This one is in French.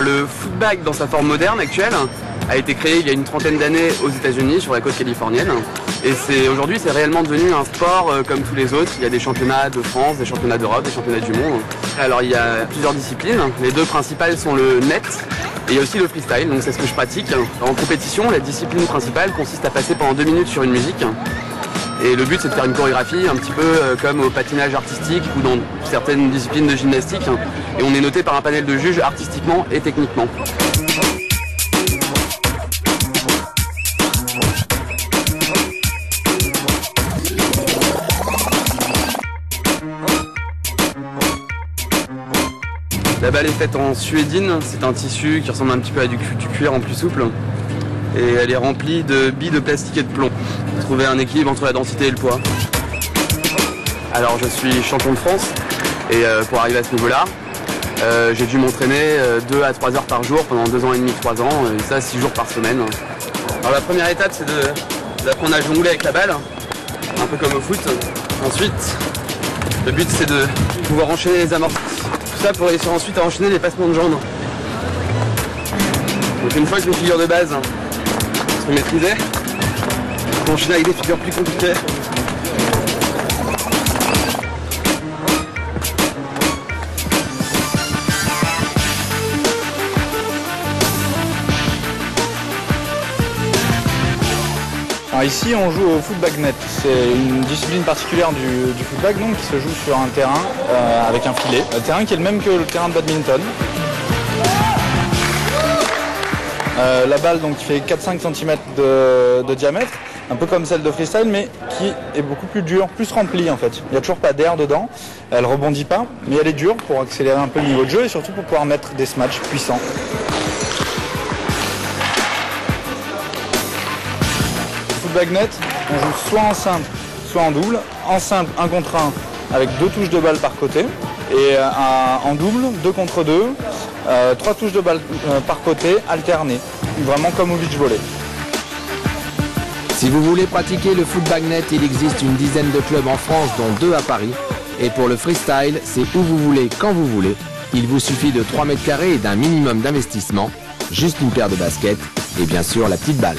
Le footbag dans sa forme moderne actuelle a été créé il y a une trentaine d'années aux États-Unis sur la côte californienne. Et aujourd'hui c'est réellement devenu un sport comme tous les autres. Il y a des championnats de France, des championnats d'Europe, des championnats du monde. Alors il y a plusieurs disciplines. Les deux principales sont le net et il y a aussi le freestyle. Donc c'est ce que je pratique. En compétition, la discipline principale consiste à passer pendant 2 minutes sur une musique. Et le but c'est de faire une chorégraphie un petit peu comme au patinage artistique ou dans certaines disciplines de gymnastique. Et on est noté par un panel de juges artistiquement et techniquement. La balle est faite en suédine, c'est un tissu qui ressemble un petit peu à du cuir en plus souple. Et elle est remplie de billes de plastique et de plomb. Trouver un équilibre entre la densité et le poids. Alors je suis champion de France et pour arriver à ce niveau-là, j'ai dû m'entraîner 2 à 3 heures par jour pendant 2 ans et demi, 3 ans, et ça 6 jours par semaine. Alors la première étape c'est d'apprendre à jongler avec la balle, un peu comme au foot. Ensuite, le but c'est de pouvoir enchaîner les amortis. Tout ça pour réussir ensuite à enchaîner les passements de jambes. Donc une fois que les figures de base sont maîtrisées, on peut enchaîner avec des figures plus compliquées. Alors ici on joue au footbag net, c'est une discipline particulière du footbag donc, qui se joue sur un terrain avec un filet. Un terrain qui est le même que le terrain de badminton. La balle donc, qui fait 4-5 cm de diamètre, un peu comme celle de freestyle mais qui est beaucoup plus dure, plus remplie en fait. Il n'y a toujours pas d'air dedans, elle rebondit pas mais elle est dure pour accélérer un peu le niveau de jeu et surtout pour pouvoir mettre des smatchs puissants. Footbag net, on joue soit en simple, soit en double. En simple, 1 contre 1 avec 2 touches de balle par côté. Et en double, 2 contre 2, 3 touches de balle par côté, alternées. Vraiment comme au beach volley. Si vous voulez pratiquer le footbag net, il existe une dizaine de clubs en France, dont 2 à Paris. Et pour le freestyle, c'est où vous voulez, quand vous voulez. Il vous suffit de 3 mètres carrés et d'un minimum d'investissement, juste une paire de baskets et bien sûr la petite balle.